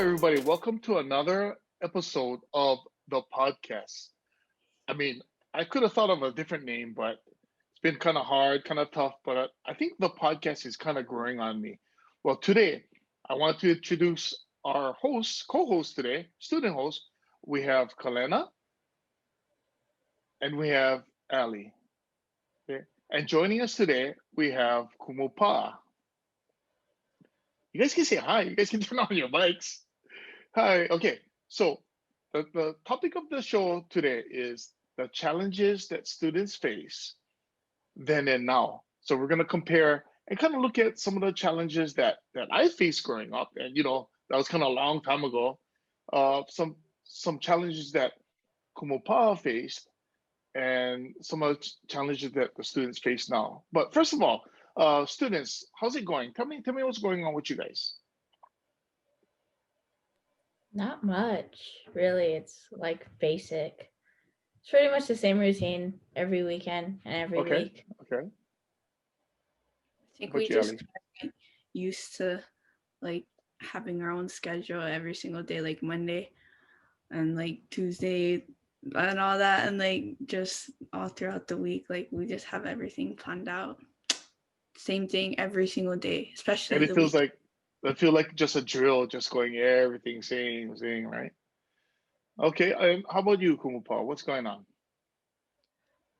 everybody. Welcome to another episode of the podcast. I mean, I could have thought of a different name, but it's been kind of hard, kind of tough. But I think the podcast is kind of growing on me. Well, today, I want to introduce our host, co host today, student host. We have Kalena and we have Allie. Okay? And joining us today, we have Kumu Paa. You guys can say hi. You guys can turn on your mics. Hi. Okay. So the topic of the show today is the challenges that students face then and now. So we're going to compare and kind of look at some of the challenges that I faced growing up, and that was kind of a long time ago. Some challenges that Kumu Paa faced, and some of the challenges that the students face now. But first of all, students, how's it going? Tell me what's going on with you guys. Not much, really. It's like basic. It's pretty much the same routine every weekend and every Okay. week. Okay. I think How we about you, just Ellie? got used to like having our own schedule every single day, like Monday and like Tuesday and all that, and like just all throughout the week, like we just have everything planned out. Same thing every single day, And especially it the feels week. like just a drill, just going everything same, right? Okay. How about you, Kumupa? What's going on?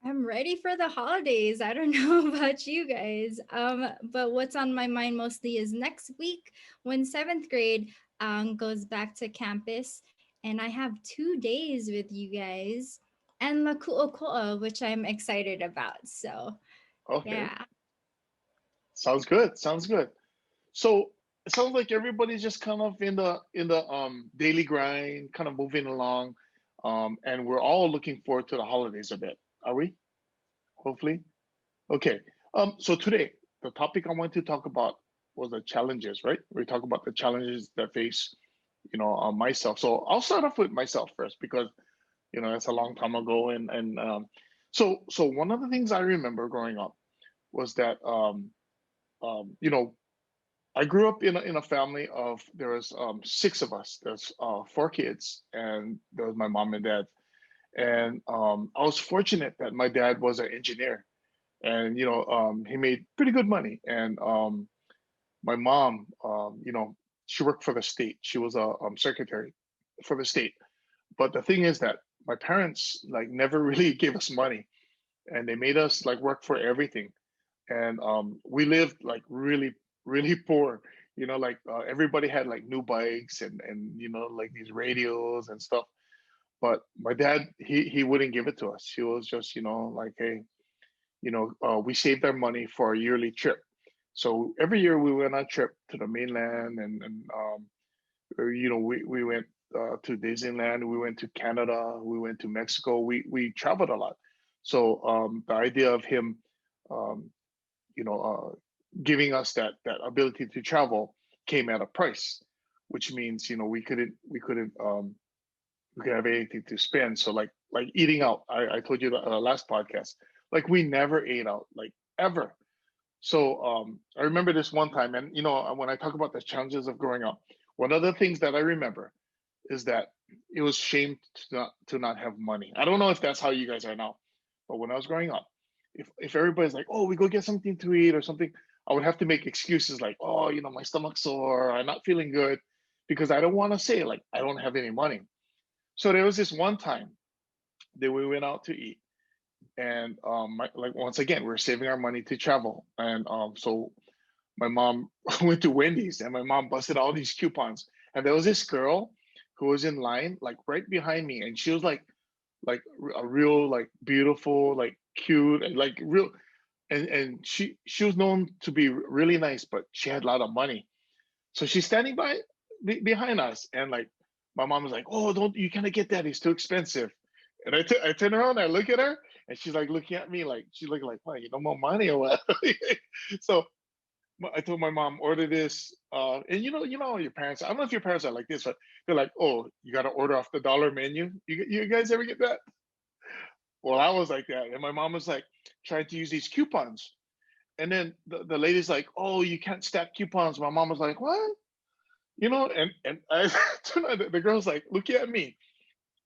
I'm ready for the holidays. I don't know about you guys. But what's on my mind mostly is next week when seventh grade goes back to campus, and I have 2 days with you guys and La Ku'oko'a, which I'm excited about. So Okay. yeah. Sounds good. Sounds good. So it sounds like everybody's just kind of in the daily grind, kind of moving along, and we're all looking forward to the holidays a bit. Are we? Hopefully. Okay. So today the topic I want to talk about was the challenges, right? We talk about the challenges that face, myself. So I'll start off with myself first because it's a long time ago, and one of the things I remember growing up was that um, you know I grew up in a family of there was six of us. There's four kids, and there was my mom and dad. And I was fortunate that my dad was an engineer, and he made pretty good money. And my mom, she worked for the state. She was a secretary for the state. But the thing is that my parents like never really gave us money, and they made us like work for everything. And we lived like really poor. Like everybody had like new bikes and like these radios and stuff. But my dad, he wouldn't give it to us. He was just like, hey, we saved our money for a yearly trip. So every year we went on a trip to the mainland, and we went to Disneyland, we went to Canada, we went to Mexico. We traveled a lot. So the idea of him, um, giving us that ability to travel came at a price, which means we could have anything to spend. So like eating out, I told you the last podcast, like we never ate out, like ever. So I remember this one time, and when I talk about the challenges of growing up, one of the things that I remember is that it was shame to not have money. I don't know if that's how you guys are now, but when I was growing up, if everybody's like, oh, we go get something to eat or something, I would have to make excuses like, oh, my stomach's sore, I'm not feeling good, because I don't want to say like I don't have any money. So there was this one time that we went out to eat, and like once again we were saving our money to travel, and so my mom went to Wendy's, and my mom busted all these coupons, and there was this girl who was in line like right behind me, and she was like a real like beautiful, like cute, and like real, and she was known to be really nice, but she had a lot of money. So she's standing behind us, and like my mom was like, "Oh, don't you can't get that? It's too expensive." And I turn around, I look at her, and she's like looking at me like she's looking like, "What? You don't want money or what?" So I told my mom, order this, and your parents. I don't know if your parents are like this, but they're like, "Oh, you got to order off the dollar menu." You guys ever get that? Well, I was like that, and my mom was like trying to use these coupons, and then the lady's like, "Oh, you can't stack coupons." My mom was like, "What?" you know, and I the girl's like looking at me,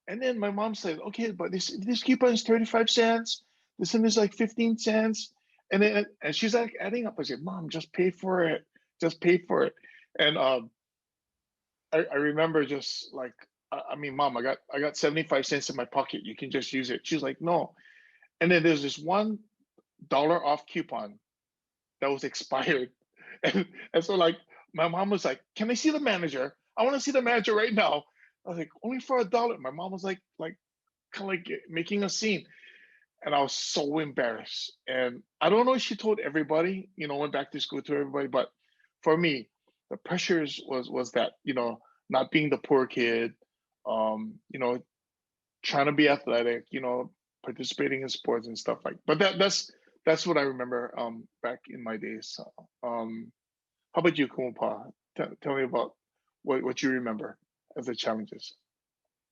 and then my mom said, okay, but this coupon is 35 cents. This one is like 15 cents, and she's like adding up. I said, Mom, just pay for it, just pay for it. And I remember just like, I mean, Mom, I got 75 cents in my pocket. You can just use it. She's like, no. And then there's this $1 off coupon that was expired. And so like my mom was like, can I see the manager? I want to see the manager right now. I was like, only for $1. My mom was like kind of like making a scene. And I was so embarrassed. And I don't know if she told everybody, you know, went back to school to everybody, but for me, the pressures was that, you know, not being the poor kid, you know, trying to be athletic, you know, participating in sports and stuff like. But that's what I remember back in my days. So, how about you, Kumu Paa? Tell me about what you remember as the challenges.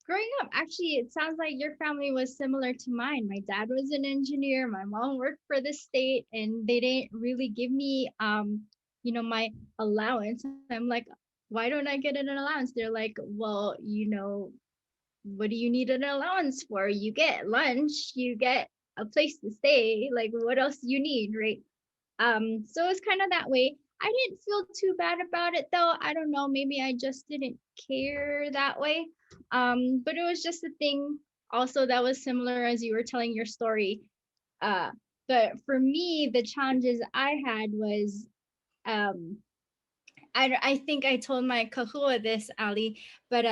Growing up, actually, it sounds like your family was similar to mine. My dad was an engineer, my mom worked for the state, and they didn't really give me my allowance. I'm like, why don't I get an allowance? They're like, well, what do you need an allowance for? You get lunch, you get a place to stay. Like, what else do you need, right? So it's kind of that way. I didn't feel too bad about it though. I don't know, maybe I just didn't care that way. But it was just a thing also that was similar as you were telling your story. Uh, but for me, the challenges I had was um I think I told my kahua this, Ali, but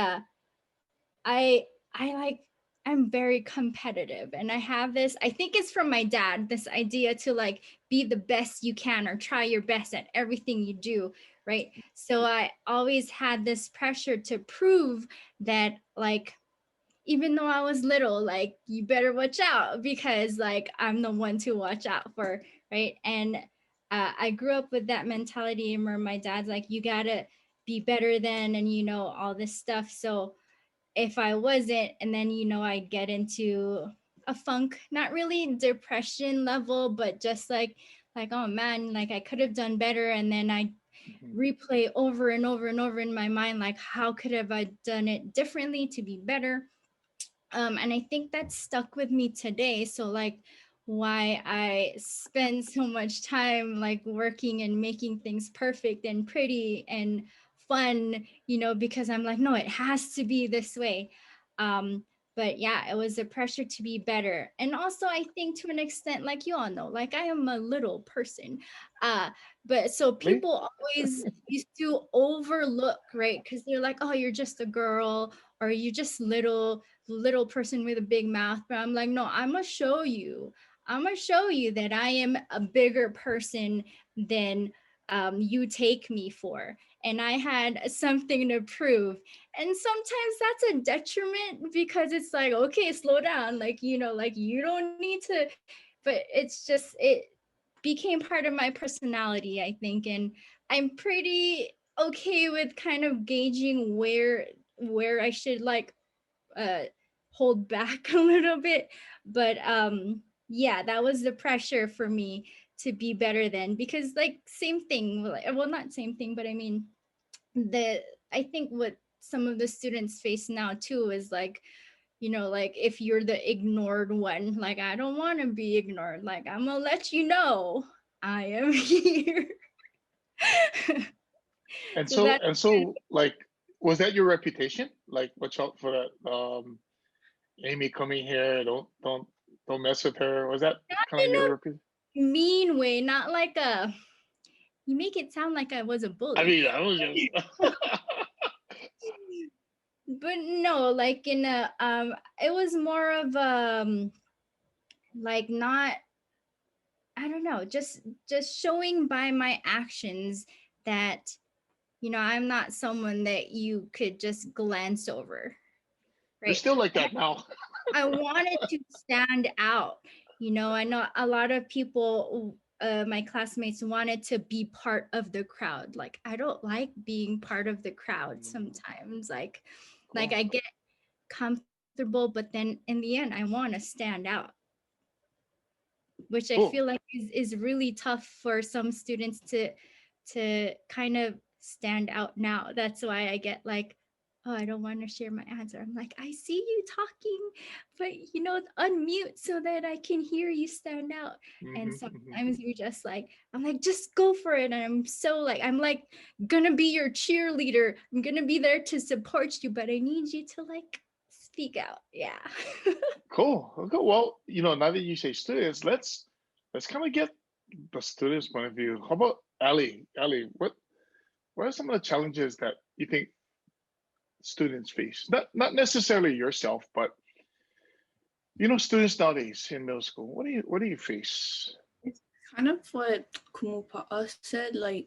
I I like I'm very competitive and I have this, I think it's from my dad, this idea to like be the best you can or try your best at everything you do, right? So I always had this pressure to prove that like even though I was little, like you better watch out because like I'm the one to watch out for, right? And I grew up with that mentality where my dad's like, you gotta be better than, and all this stuff. So if I wasn't, and then I'd get into a funk, not really depression level, but just like oh man, like I could have done better, and then I Mhm. replay over and over and over in my mind, like how could have I done it differently to be better? And I think that stuck with me today. So like why I spend so much time like working and making things perfect and pretty and fun, because I'm like, no, it has to be this way. Um, but yeah, it was a pressure to be better. And also I think to an extent, like you all know, like I am a little person. Uh, but so Me? people always used to overlook, right? Because they're like, oh, you're just a girl, or you just little person with a big mouth. But I'm like, no, I'm gonna show you that I am a bigger person than you take me for, and I had something to prove. And sometimes that's a detriment because it's like, okay, slow down, like like you don't need to. But it's just it became part of my personality, I think, and I'm pretty okay with kind of gauging where I should like uh hold back a little bit. But yeah, that was the pressure for me to be better than, because like same thing, well not same thing, but I mean the I think what some of the students face now too is like, like if you're the ignored one, like I don't want to be ignored, like I'm gonna let you know I am here. And So so that's and so like was that your reputation? Like watch out for that Amy coming here, don't mess with her. Was that kind of in your a reputation? mean way, not like a, you make it sound like I was a I bully. mean, I was just But no, like in a it was more of like not, I don't know, just showing by my actions that I'm not someone that you could just glance over, you're right? still like that now. I wanted to stand out. I know a lot of people, my classmates, wanted to be part of the crowd. Like, I don't like being part of the crowd Mm, sometimes. Like cool. I get comfortable, but then in the end, I want to stand out, which I Cool. feel like is really tough for some students to kind of stand out now. That's why I get like, oh, I don't want to share my answer. I'm like, I see you talking, but unmute so that I can hear you stand out. And sometimes you just like, I'm like, just go for it. And I'm like gonna be your cheerleader. I'm gonna be there to support you, but I need you to like speak out. Yeah. Cool. Okay. Well, now that you say students, let's kind of get the students' point of view. How about Allie? Allie, what are some of the challenges that you think students face? Not necessarily yourself, but students nowadays in middle school. What do you face? It's kind of what Kumu Paa said. Like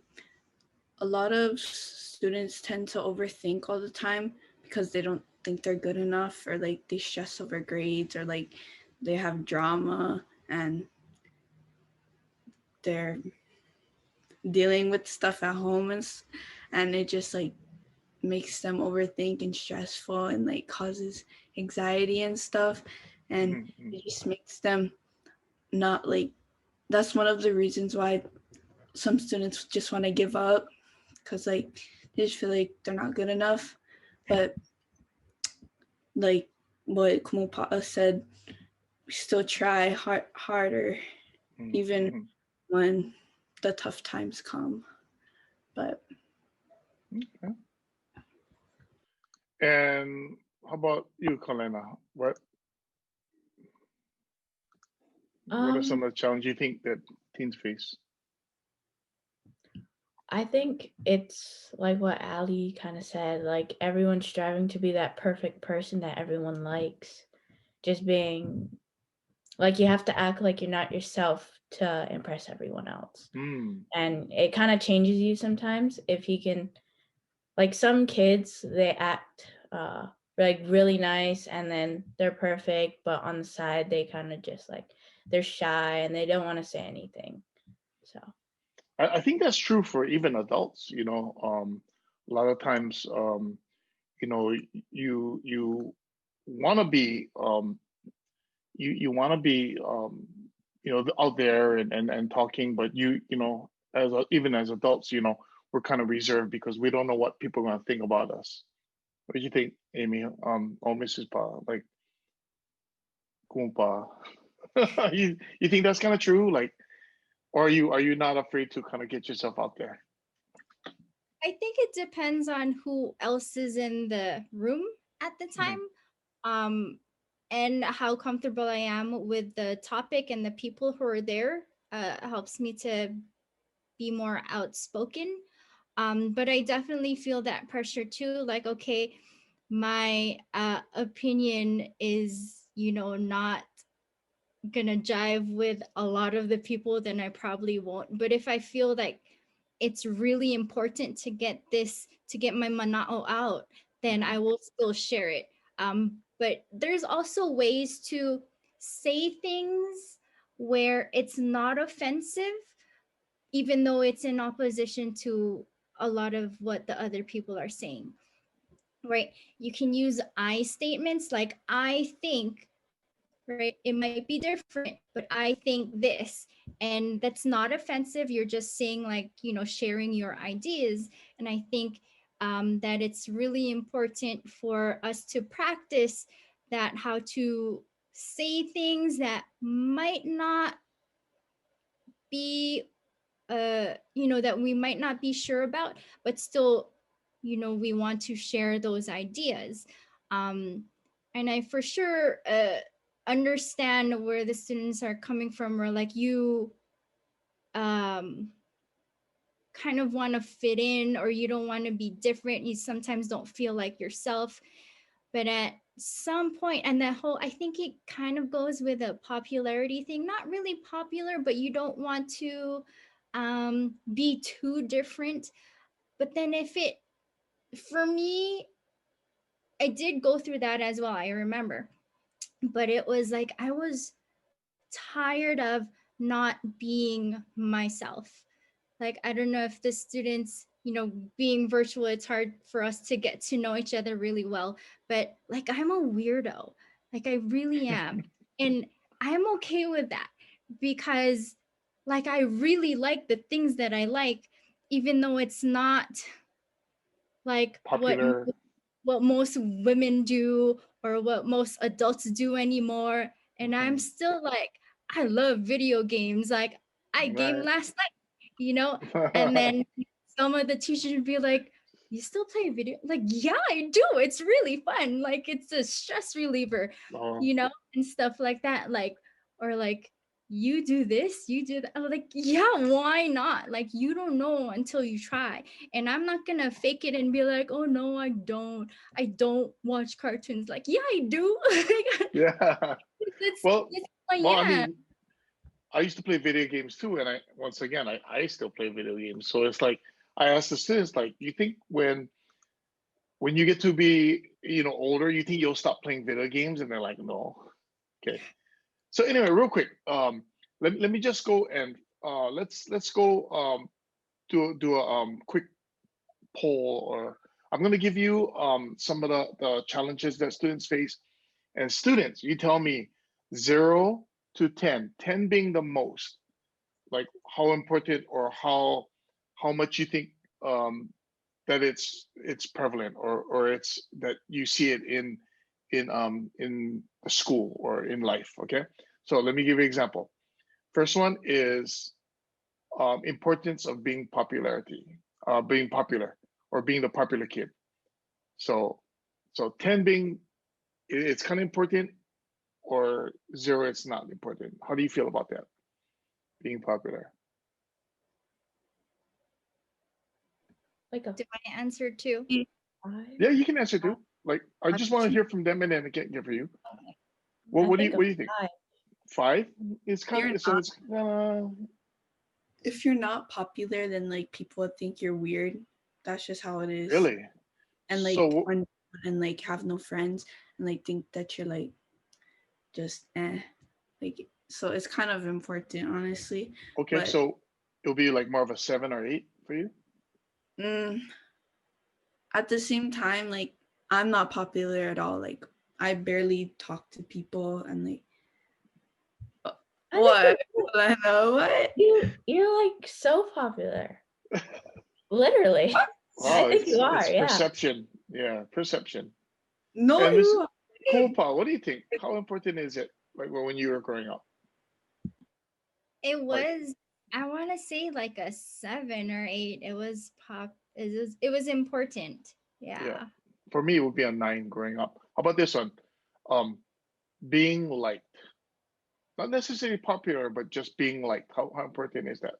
a lot of students tend to overthink all the time because they don't think they're good enough, or like they stress over grades, or like they have drama and they're dealing with stuff at home, and it just like makes them overthink and stressful and like causes anxiety and stuff, and it just makes them not like, that's one of the reasons why some students just want to give up, because like they just feel like they're not good enough. But like what Kumu Paa said, we still try harder even when the tough times come. But okay. And how about you, Kalena? What are some of the challenges you think that teens face? I think it's like what Allie kind of said, like everyone's striving to be that perfect person that everyone likes. Just being like, you have to act like you're not yourself to impress everyone else. And it kind of changes you sometimes if you can, like some kids, they act like really nice and then they're perfect, but on the side they kind of just like, they're shy and they don't want to say anything. So I think that's true for even adults. A lot of times, you want to be, you want to be, out there and talking, but even as adults, we're kind of reserved because we don't know what people are going to think about us. What do you think, Amy? Or Mrs. Pa, like Kumu Paa? You think that's kind of true? Like, or are you not afraid to kind of get yourself out there? I think it depends on who else is in the room at the time, and how comfortable I am with the topic and the people who are there. Helps me to be more outspoken. But I definitely feel that pressure too. Like, okay, my opinion is, not gonna jive with a lot of the people, then I probably won't. But if I feel like it's really important to get my mana'o out, then I will still share it. But there's also ways to say things where it's not offensive, even though it's in opposition to a lot of what the other people are saying, right? You can use I statements like, I think, right? It might be different, but I think this. And that's not offensive. You're just saying, like, sharing your ideas. And I think that it's really important for us to practice that, how to say things that might not be that we might not be sure about, but still, we want to share those ideas. And I for sure understand where the students are coming from, or like you kind of want to fit in, or you don't want to be different, you sometimes don't feel like yourself. But at some point, and that whole, I think it kind of goes with a popularity thing, not really popular, but you don't want to be too different. But then for me, I did go through that as well, I remember. But it was like I was tired of not being myself. Like, I don't know if the students, being virtual, it's hard for us to get to know each other really well, but like, I'm a weirdo. Like, I really am. And I'm okay with that, because like, I really like the things that I like, even though it's not like Popular. what most women do or what most adults do anymore. And I'm still like, I love video games. Like I gamed Right. last night. And then some of the teachers would be like, you still play video? Like, yeah, I do. It's really fun. Like it's a stress reliever, Oh, and stuff like that. Like, or like, you do this, you do that. I'm like, yeah, why not? Like, you don't know until you try. And I'm not gonna fake it and be like, oh no, I don't watch cartoons. Like, yeah, I do. yeah. It's, Well, it's I yeah. mean, I used to play video games too, and I still play video games. So it's like I asked the students, like, you think when you get to be older, you think you'll stop playing video games? And they're like, no. Okay. So anyway, real quick, let me just go and let's go do a quick poll, or I'm going to give you some of the challenges that students face. And students, you tell me 0 to 10, 10 being the most, like how important or how much you think that it's prevalent, or it's that you see it in the school or in life. Okay, so let me give you an example. First one is importance of being being popular, or being the popular kid. So 10 being it's kind of important, or 0 it's not important. How do you feel about that? Being popular. Like a Do I answer too? 5. Yeah, you can answer too. Like, I just want to hear from them, and then again for you. What do you think? 5. 5 is kind You're of, so not- it's If you're not popular, then like people would think you're weird. That's just how it is. really. And like So and like have no friends and like think that you're like just like, so it's kind of important, honestly. okay, But so it'll be like more of a 7 or 8 for you. At the same time, like I'm not popular at all. Like I barely talk to people, and like what? I know what. You're like so popular. Literally. Wow, I think you are, it's yeah. perception. Yeah, perception. No, And Miss you are. Kumu Paa, what do you think? How important is it, like when you were growing up? It Like, was, I want to say like a 7 or 8. It was it was important. yeah, Yeah. for me it would be a 9 growing up. How about this one? Being liked, not necessarily popular, but just being liked. How important is that?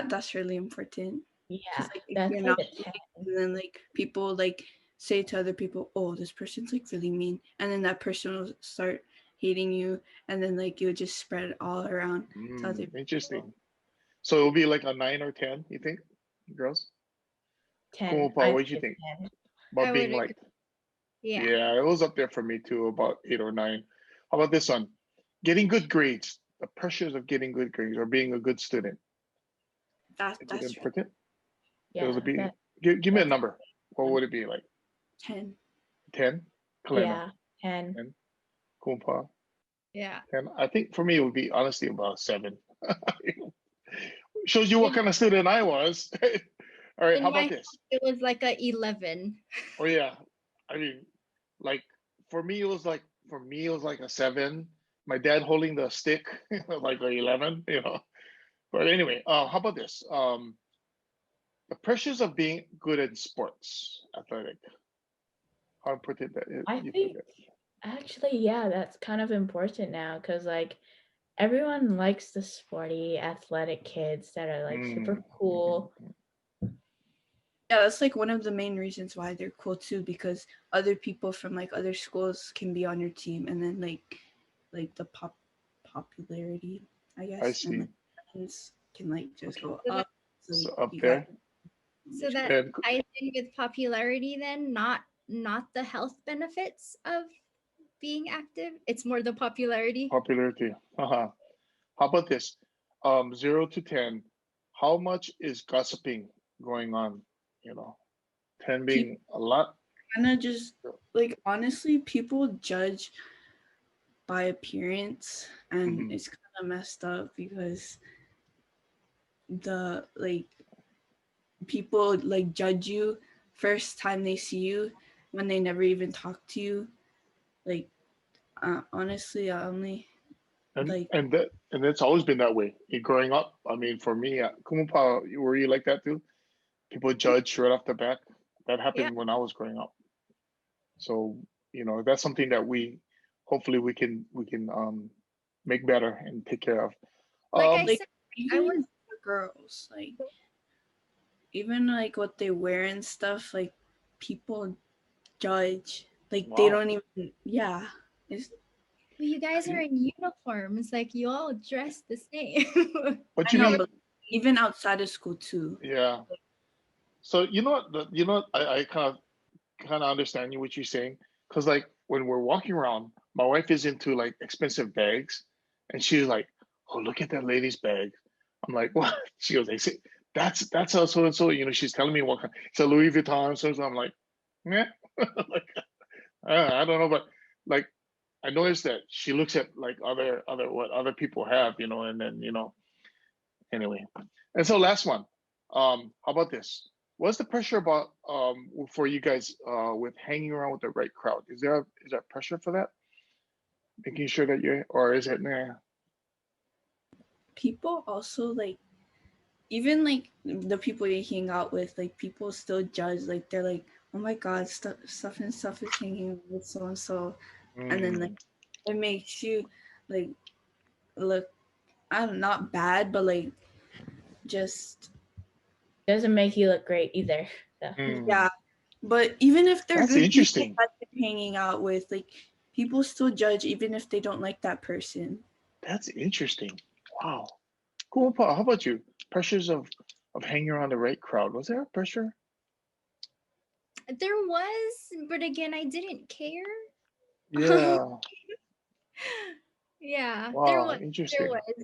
That's really important. Yeah, Like if that's you're like not, a 10. and then like people like say to other people, oh, this person's like really mean, and then that person will start hating you, and then like you'll just spread it all around to other people. Interesting. So it'll be like a 9 or 10, you think, girls? 10. Kumu Paa, what do you think 10. about I being would liked? Yeah. Yeah, it was up there for me too, about 8 or 9. How about this one? Getting good grades, the pressures of getting good grades or being a good student. Is it That's important? It Yeah, was a be. that, Give me a that's number. What would it be, like 10. 10? Kalena, yeah, 10. 10. Kumu Paa, Yeah. 10. I think for me it would be honestly about 7. Shows you what In, kind of student I was. All right, in how my about this? it was like a 11. Oh yeah, I mean, like for me it was like a 7. My dad holding the stick, like a 11. But anyway, how about this? The pressures of being good at sports, athletic. How important that is? I You think think actually, yeah, that's kind of important now because like everyone likes the sporty, athletic kids that are like super cool. Yeah, that's like one of the main reasons why they're cool too, because other people from like other schools can be on your team, and then like the popularity, I guess, I and see. like friends can like just go So up. So like, up you there. So that And ties in with popularity then, not the health benefits of being active. It's more the popularity. popularity. How about this? 0 to 10. How much is gossiping going on? 10 being a lot. kind of just like, honestly, people judge by appearance, and it's kind of messed up because the like people like judge you first time they see you when they never even talk to you. Like, honestly, I only And like, and that and it's always been that way. Growing up, I mean, for me, Kumu Paa, were you like that too? People judge right off the bat. That Yeah. happened when I was growing up. So, that's something that hopefully we can make better and take care of. Like I Um, like said, I even was for girls, like even like what they wear and stuff, like people judge. Like they wow. don't even, yeah. It's, Well, you guys are in uniforms, like you all dress the same. What I you know, mean? but even outside of school too. Yeah. So you know what? I kind of understand you what you're saying, because like when we're walking around, my wife is into like expensive bags, and she's like, "Oh, look at that lady's bag." I'm like, "What?" She goes, "They say that's how so and so." She's telling me what kind. It's a Louis Vuitton. So I'm like, "Yeah." Like I don't know, but like I noticed that she looks at like other what other people have, and then anyway. And so last one, how about this? What's the pressure about for you guys with hanging around with the right crowd? Is there pressure for that? Making sure that you're, or is it nah? People also like, even like the people you hang out with, like people still judge. Like they're like, oh my god, stuff and stuff is hanging with so and so, and then like Mm, it makes you like look, I'm not bad, but like just Doesn't make you look great either. So yeah. mm. But even if they're That's good people interesting. that you're hanging out with, like people still judge even if they don't like that person. That's interesting. Wow. Cool. Paul, how about you? Pressures of hanging around the right crowd. Was there a pressure? There was, but again, I didn't care. Yeah. Yeah, there Wow. was, there Interesting. was.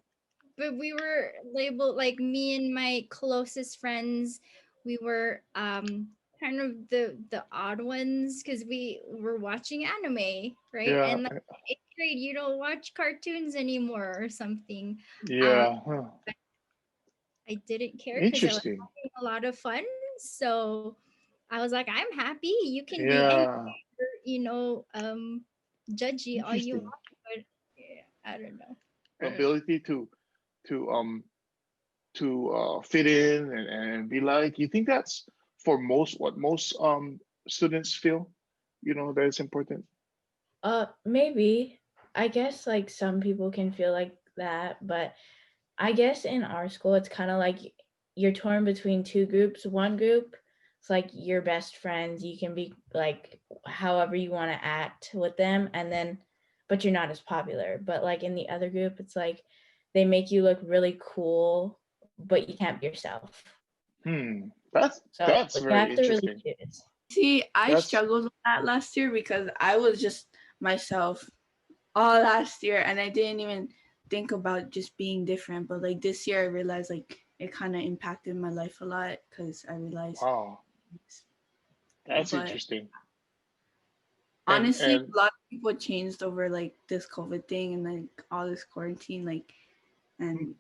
But we were labeled, like me and my closest friends, we were kind of the odd ones because we were watching anime, right? Yeah. And like eighth grade, you don't watch cartoons anymore or something. Um, Yeah. Huh. I didn't care because I was Interesting. having a lot of fun. So I was like, I'm happy. You can be any, Yeah. judgy all you Interesting. want, but yeah, I don't know. Ability to fit in and be like. You think that's for most students feel, that it's important? maybe. I guess like some people can feel like that, but I guess in our school it's kind of like you're torn between two groups. One group, it's like your best friends. You can be like however you want to act with them, and then but you're not as popular. But like in the other group, it's like they make you look really cool, but you can't be yourself. That's So that's you very have to really interesting. choose. See, I That's struggled with that last year because I was just myself all last year and I didn't even think about just being different. But like this year, I realized like it kind of impacted my life a lot because I realized. wow. That's But interesting. And honestly, and a lot of people changed over like this COVID thing and like all this quarantine, like, and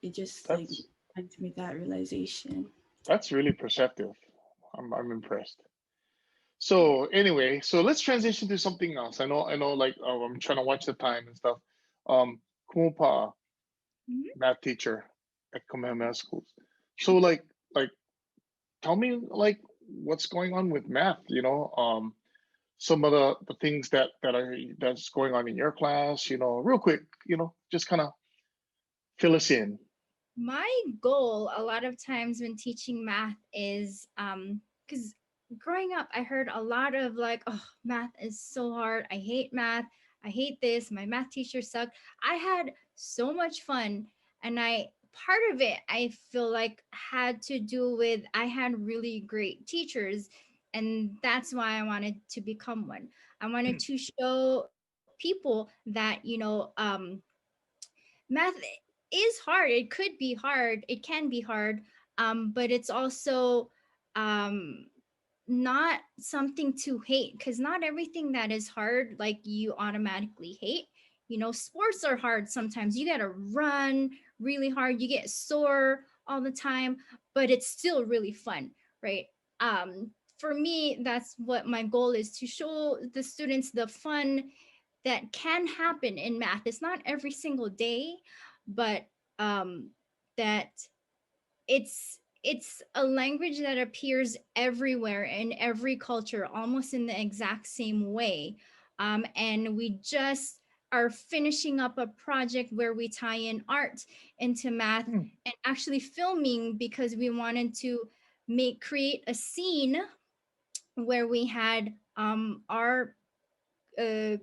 it just like that's had to make that realization. that's really perceptive. I'm impressed. So anyway, so let's transition to something else. I know, like I'm trying to watch the time and stuff. Kumu Paa, Mhm. math teacher at Kamehameha schools. So like tell me like what's going on with math, some of the things that's going on in your class, real quick, just kind of fill us in. My goal a lot of times when teaching math is because growing up I heard a lot of like, oh, math is so hard, I hate math, I hate this, my math teacher sucked. I had so much fun, and I part of it I feel like had to do with I had really great teachers, and that's why I wanted to become one. I wanted to show people that math is hard. It could be hard. It can be hard. But it's also um, not something to hate, because not everything that is hard, like you automatically hate. Sports are hard sometimes. You got to run really hard. You get sore all the time, but it's still really fun, right? For me, that's what my goal is, to show the students the fun that can happen in math. It's not every single day, but that it's a language that appears everywhere in every culture, almost in the exact same way. And we just are finishing up a project where we tie in art into math Hmm. and actually filming, because we wanted to create a scene where we had our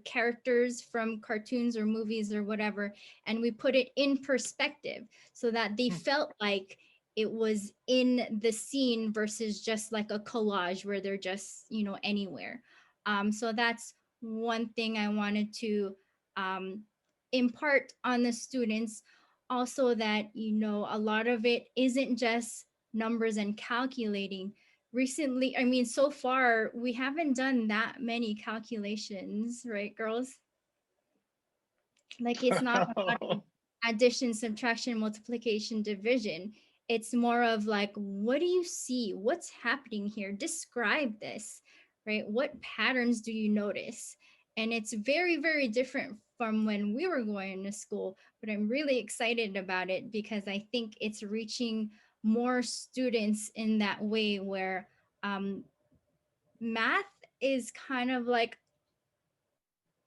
characters from cartoons or movies or whatever, and we put it in perspective so that they Hmm. felt like it was in the scene versus just like a collage where they're just, anywhere. So that's one thing I wanted to um, impart on the students. Also, that, a lot of it isn't just numbers and calculating. Recently, I mean, so far we haven't done that many calculations, right, girls? Like, it's not about addition, subtraction, multiplication, division. It's more of like, what do you see? What's happening here? Describe this, right? What patterns do you notice? And it's very, very different from when we were going to school, but I'm really excited about it because I think it's reaching more students in that way, where um, math is kind of like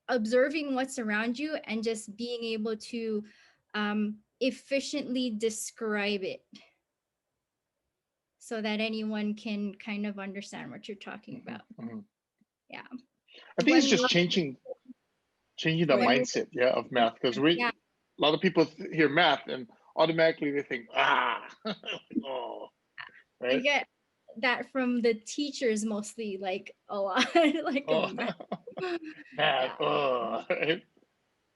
observing what's around you and just being able to efficiently describe it so that anyone can kind of understand what you're talking about. Mhm. Yeah. I think it's When just changing the Right. when mindset, yeah, of math, because yeah, a lot of people hear math and automatically they think oh, I right, get that from the teachers mostly, like a lot, like a oh, math. math, Yeah. oh, right,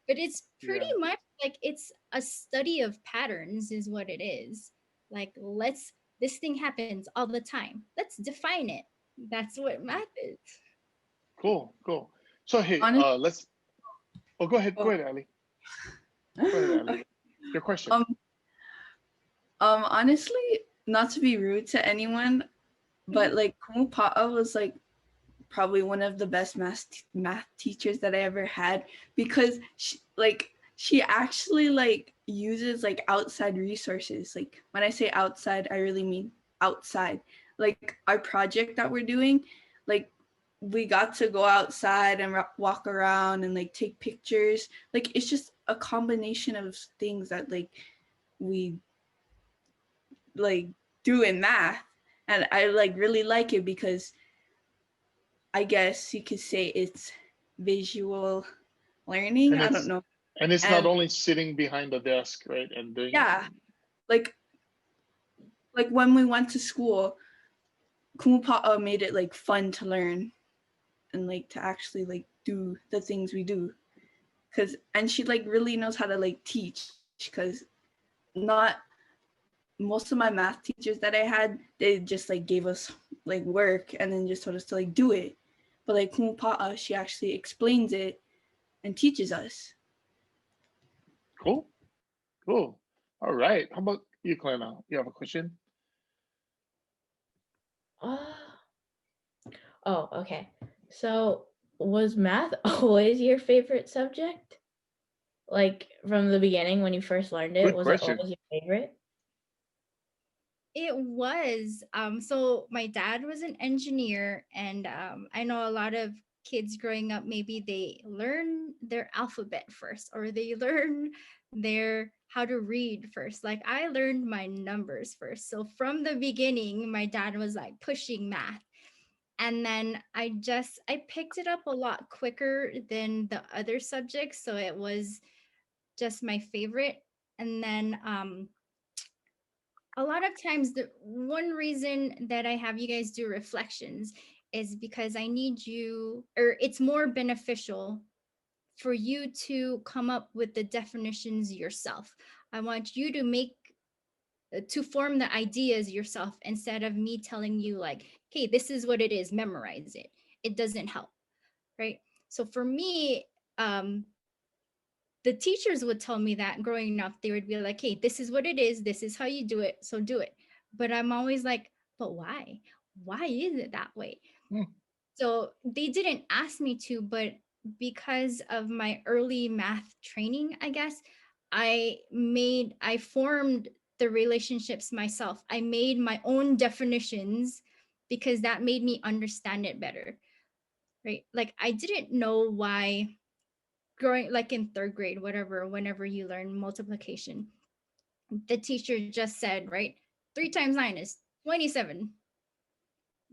But it's pretty yeah, much like it's a study of patterns, is what it is. Like, this thing happens all the time. Let's define it. That's what math is. cool. So hey, Honest, let's. Oh, go oh, ahead, Ali. Go ahead, Ali. okay. Your question. Um, Honestly, not to be rude to anyone, but Mhm. like Kumu Paa was like probably one of the best math teachers that I ever had, because she actually like uses like outside resources. Like when I say outside, I really mean outside. Like our project that we're doing, like we got to go outside and walk around and like take pictures. Like it's just a combination of things that like we like do in math, and I like really like it because I guess you could say it's visual learning. And I don't it's know. not And only sitting behind the desk, right, and doing. yeah, like when we went to school, Kumu Paa made it like fun to learn and like to actually like do the things we do. And she like really knows how to like teach, because not most of my math teachers that I had, they just like gave us like work and then just told us to like do it. But like Kumu Paa, she actually explains it and teaches us. Cool. Cool. All right. How about you, Kalena? You have a question? Uh, oh, okay. So, was math always your favorite subject? Like from the beginning when you first learned it, Good was it question. always your favorite? It was. So my dad was an engineer, and I know a lot of kids growing up, maybe they learn their alphabet first, or they learn their how to read first. Like, I learned my numbers first. So from the beginning, my dad was like pushing math. And then I picked it up a lot quicker than the other subjects. So it was just my favorite. And then a lot of times, the one reason that I have you guys do reflections is because I need you, or it's more beneficial for you to come up with the definitions yourself. I want you to to form the ideas yourself, instead of me telling you like, hey, this is what it is, memorize it. It doesn't help, right? So for me, the teachers would tell me that growing up. They would be like, hey, this is what it is, this is how you do it, so do it. But I'm always like, but why? why is it that way? Hmm. So they didn't ask me to, but because of my early math training, I guess, I formed the relationships myself. I made my own definitions because that made me understand it better. Right? Like I didn't know why growing like in third grade, whatever, whenever you learn multiplication, the teacher just said, right, 3 times 9 is 27.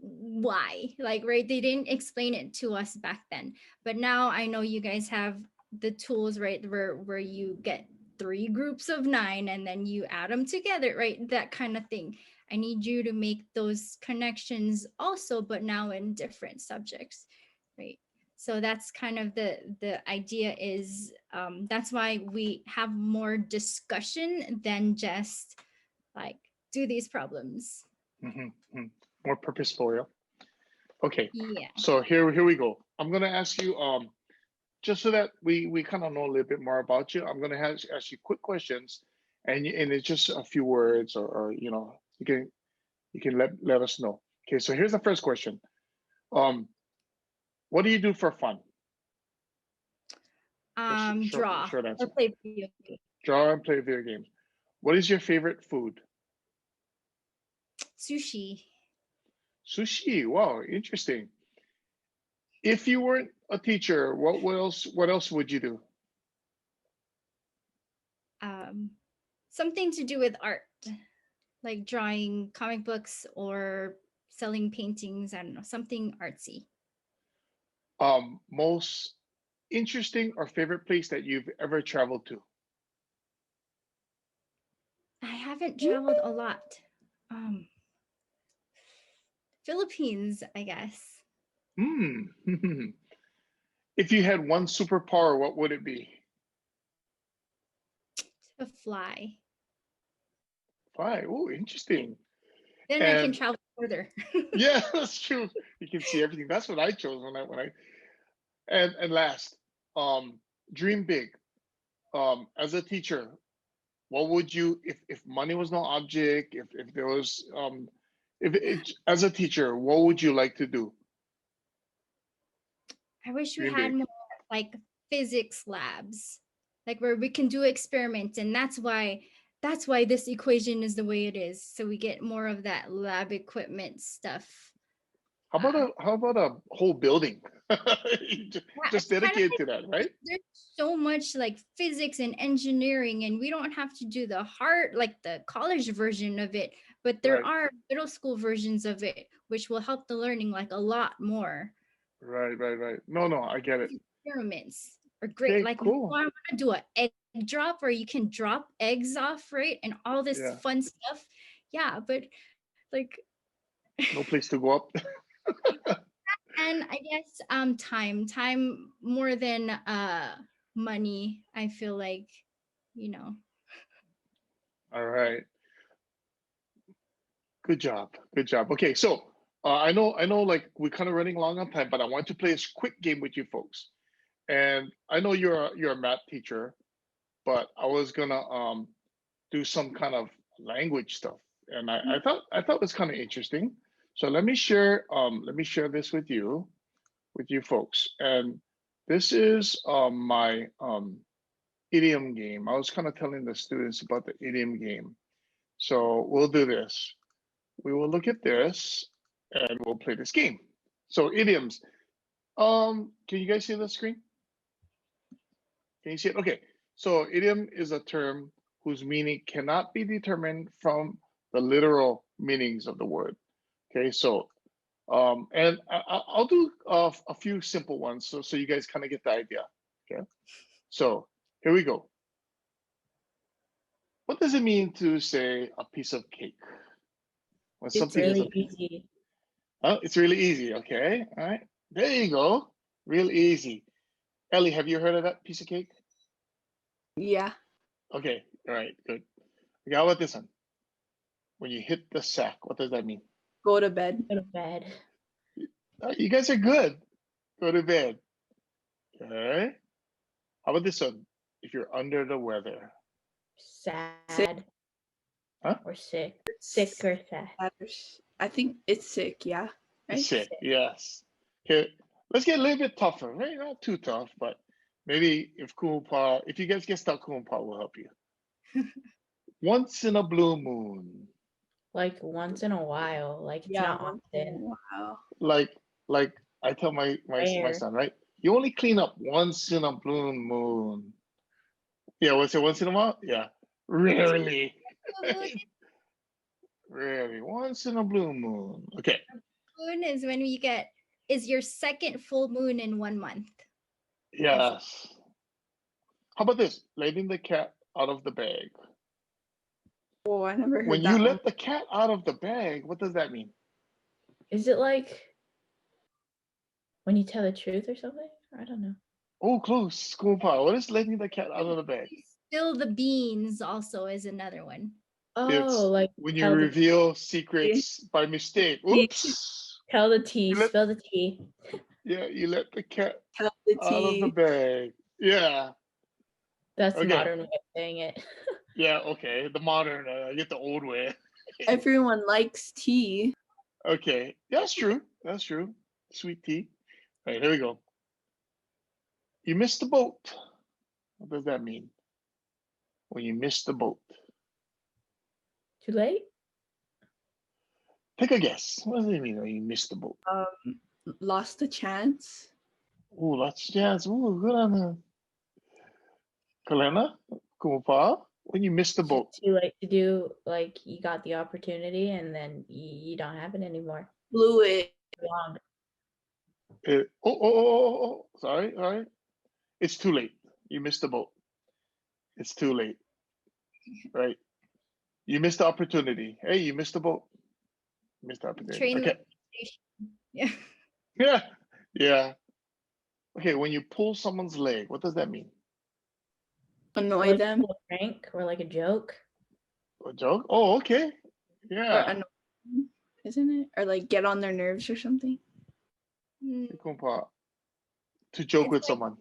Why? Like, right, they didn't explain it to us back then, but now I know you guys have the tools, right, where you get 3 groups of 9 and then you add them together, right, that kind of thing. I need you to make those connections also, but now in different subjects, right? So that's kind of the idea is that's why we have more discussion than just like do these problems. More purposeful, yeah. Okay, Yeah. so here we go. I'm gonna ask you just so that we kind of know a little bit more about you. I'm gonna ask you quick questions, and it's just a few words, or you know, you can let us know. Okay, so here's the first question. What do you do for fun? Just Draw short or answer. play video games. Draw and play video games. What is your favorite food? Sushi. Sushi. Wow, interesting. If you weren't a teacher, what else would you do? Something to do with art, like drawing comic books or selling paintings. I don't know, something artsy. Most interesting or favorite place that you've ever traveled to? I haven't traveled a lot. Philippines, I guess. Hmm. If you had one superpower, what would it be? To fly. Fly. Oh, interesting. Then I can And travel further. yeah, that's true. You can see everything. That's what I chose when I and last, dream big. As a teacher, what would you if money was no object, if there was if it as a teacher, what would you like to do? I wish we Dream had big. more like physics labs, like where we can do experiments, and that's why this equation is the way it is. So we get more of that lab equipment stuff. How about a whole building? Yeah, Just it's kind of dedicated like to that, right? there's so much like physics and engineering, and we don't have to do the hard like the college version of it, but there Right, are middle school versions of it, which will help the learning like a lot more. right. No, I get it. Experiments are great. Okay, Like I cool. want to do an egg drop where you can drop eggs off, right? And all this Yeah, fun stuff. Yeah, but like no place to go up. and I guess time more than money, I feel like, you know. All right, good job, good job. Okay, so I know, like we're kind of running long on time, but I want to play a quick game with you folks. And I know you're a math teacher, but I was gonna do some kind of language stuff, and I thought it was kind of interesting. So let me share this with you folks. And this is my idiom game. I was kind of telling the students about the idiom game. So we'll do this. We will look at this and we'll play this game. So idioms. Can you guys see the screen? Can you see it? Okay. So idiom is a term whose meaning cannot be determined from the literal meanings of the word. Okay. So and I'll do a few simple ones so you guys kind of get the idea. Okay. So here we go. What does it mean to say a piece of cake? When It's something is a really piece. easy. Oh, it's really easy. Okay. All right. There you go. Real easy. Ellie, have you heard of that piece of cake? Yeah. Okay. All right. Good. Okay, how about this one? When you hit the sack, what does that mean? Go to bed. Go to bed. You guys are good. Go to bed. Okay. How about this one? If you're under the weather. Sad Huh? or sick. Sick or sad. I think it's sick, yeah. Right? Sick, yes. Okay, let's get a little bit tougher, right? Not too tough, but maybe if Kumu Paa, if you guys get stuck, Kumu Paa will help you. Once in a blue moon. Like once in a while, like it's not once in a often. while. Like I tell my Rare. son, right? You only clean up once in a blue moon. Yeah, what's it once in a while? Yeah. Rarely. Rarely. Once in a blue moon. Okay. Moon is when you get is your second full moon in 1 month. Yes. How about this? Letting the cat out of the bag. Oh, I never heard When that you one. let the cat out of the bag, what does that mean? Is it like when you tell the truth or something? I don't know. Oh, close. Kumu Paa. What is letting the cat out of the bag? Spill the beans also is another one. It's Oh, like when you tell the reveal secrets by mistake. Oops. tell the tea, You let, spill the tea. yeah, you let the cat Tell the out of the tea. bag. Yeah. That's Okay. modern way of saying it. Yeah, okay. The modern, I get the old way. Everyone likes tea. Okay. That's true. That's true. Sweet tea. All right, here we go. You missed the boat. What does that mean? When you miss the boat. Too late? Take a guess. What does it mean when you miss the boat? Lost a chance. Oh, lots of chance. Oh, good on her. Kalena, Kumu Paa, when you miss the It's boat. just too late to do, like you got the opportunity and then you don't have it anymore. Blew it. Wrong. Sorry. It's too late. You missed the boat. It's too late. Right? You missed the opportunity. Hey, you missed the boat. You missed the opportunity. Train Okay. Yeah. Yeah. Okay, when you pull someone's leg, what does that mean? Annoy Like them. a prank or like a joke. A joke? Oh, okay. Or Yeah. annoy them, isn't it? Or like get on their nerves or something. Mm, Kumu Paa. To joke It's with like- someone.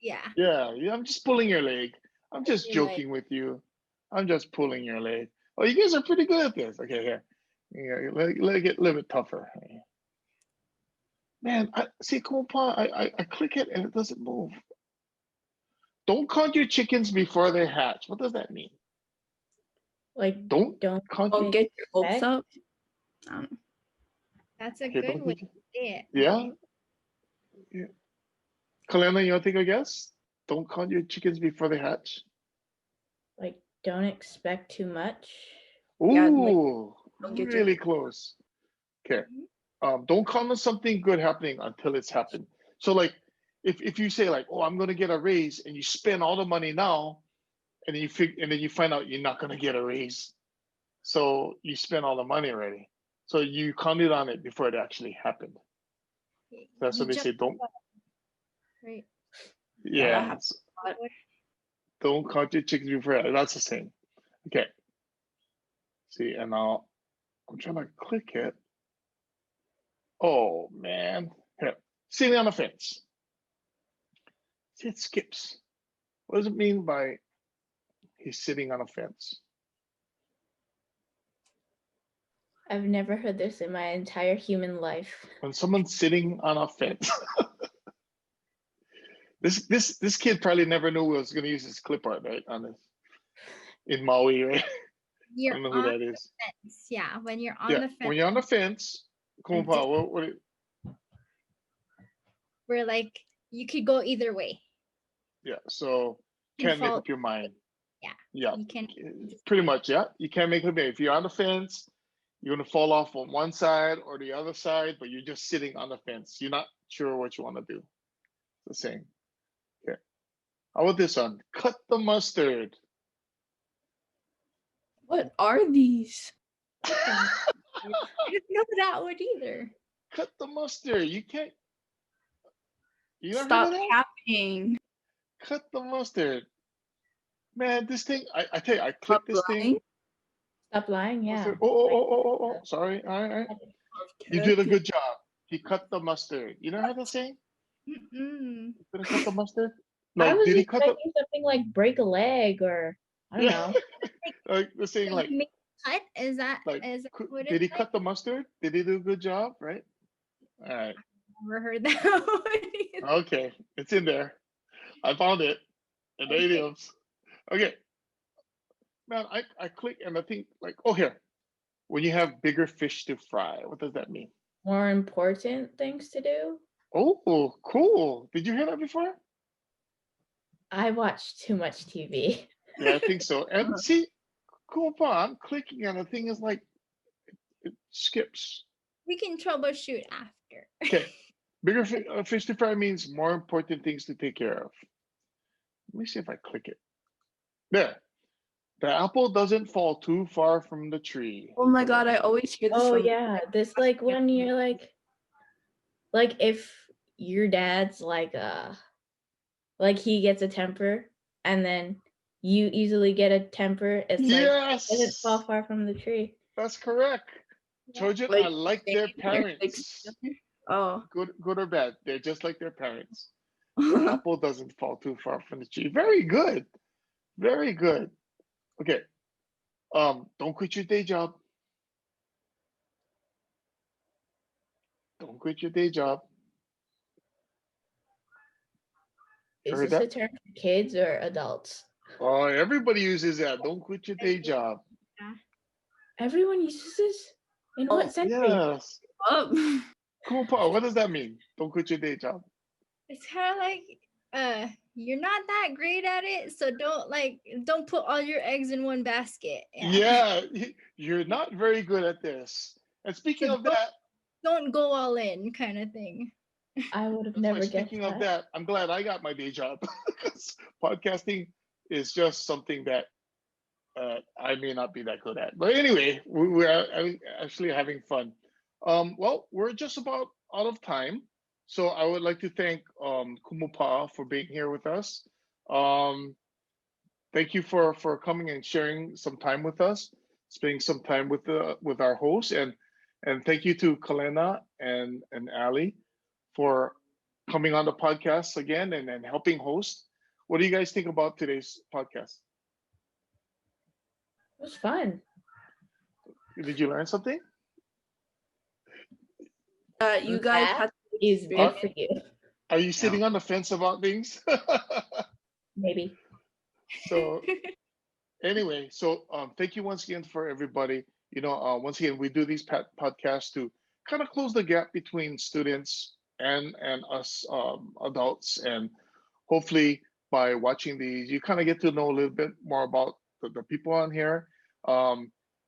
yeah. Yeah, I'm just pulling your leg. I'm just Your leg. joking with you. I'm just pulling your leg. Oh, you guys are pretty good at this. Okay, here. Yeah, let it get a little bit tougher. Man, I see Kumu Paa, I click it and it doesn't move. Don't count your chickens before they hatch. What does that mean? Like Don't don't count Oh, your get your hopes expect. up. That's a okay, good don't way you- to say it. Yeah. Kalena, you want to take a guess? Don't count your chickens before they hatch. Like don't expect too much. Yeah, like, Ooh, don't get your- really close. Okay. Don't count on something good happening until it's happened. So like if you say like, oh, I'm gonna get a raise and you spend all the money now and then you find out you're not gonna get a raise. So you spent all the money already. So you counted on it before it actually happened. That's You what they say. Don't Right. Yeah, that yeah. happens a lot. Don't count your chickens before it. That's the same. Okay. See, and now I'm trying to click it. Oh man. Here. Sitting on the fence. See, it skips. What does it mean by he's sitting on a fence? I've never heard this in my entire human life. When someone's sitting on a fence. This kid probably never knew he was gonna use his clip art, right? On this in Maui, right? I You're don't know on who that the is. fence. Yeah. When you're on Yeah, the fence, when you're on the fence, Kumu Paa, what we're like, you could go either way. yeah, so You can can't make fall- up your mind. Yeah. Yeah, You can pretty much, yeah. You can't make up your mind. If you're on the fence, you're gonna fall off on one side or the other side, but you're just sitting on the fence. You're not sure what you want to do. The same. Okay. How about this one? Cut the mustard. What are these? I didn't know that one either. Cut the mustard. You can't. You never Stop heard of that? capping. Cut the mustard. Man, this thing, I tell you, I Stop clicked this thing. lying. Stop lying, yeah. Mustard. Oh. Sorry. All right. You did a good job. He cut the mustard. You know how to say? Mm-mm. Did he cut the mustard? I Like, was did he cut the expecting something like break a leg or I don't know. like the saying like You make cut? Is that Like, what did it's he like? cut the mustard? Did he do a good job? Right. All right. Never heard that one. Okay, it's in there. I found it in the Okay. idioms. Okay, man, I click and I think like, oh here, when you have bigger fish to fry, what does that mean? More important things to do. Oh, cool. Did you hear that before? I watch too much TV. Yeah, I think so. And see, Kumu Paa, I'm clicking and the thing is like, it skips. We can troubleshoot after. Okay, bigger fish to fry means more important things to take care of. Let me see if I click it. There. The apple doesn't fall too far from the tree. Oh my god, I always hear this Oh from yeah, this like when you're like if your dad's like he gets a temper and then you easily get a temper, it's like doesn't fall Yes, far from the tree. that's correct. Children like are like their parents. oh. Good or bad, they're just like their parents. The apple doesn't fall too far from the tree. Very good. Very good. Okay. Don't quit your day job. Don't quit your day job. Is Heard this a that? term for kids or adults? Oh, everybody uses that. Don't quit your day job. Everyone uses this? In Oh, what century? Yes. Up. Cool, Paul. What does that mean? Don't quit your day job. It's kind of like you're not that great at it, so don't put all your eggs in one basket. Yeah, you're not very good at this. And speaking So of that, don't go all in, kind of thing. I would have that's why never guessed speaking of that. that, I'm glad I got my day job because podcasting is just something that I may not be that good at. But anyway, we're actually having fun. Well, we're just about out of time. So I would like to thank Kumu Paa for being here with us. Um, thank you for coming and sharing some time with us, spending some time with our host, and thank you to Kalena and Allie for coming on the podcast again and helping host. What do you guys think about today's podcast? It was fun. Did you learn something? You guys That had is good for you. Are you sitting on the fence about things? Maybe. So anyway, so thank you once again for everybody. Once again, we do these podcasts to kind of close the gap between students and us adults, and hopefully by watching these, you kind of get to know a little bit more about the people on here.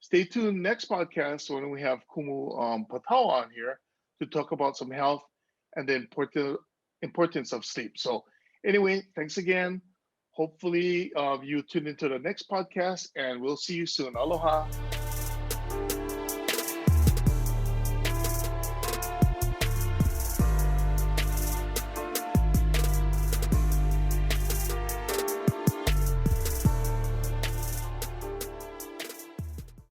Stay tuned next podcast when we have Kumu Patao on here to talk about some health and the importance of sleep. So anyway, thanks again. Hopefully you tune into the next podcast and we'll see you soon. Aloha.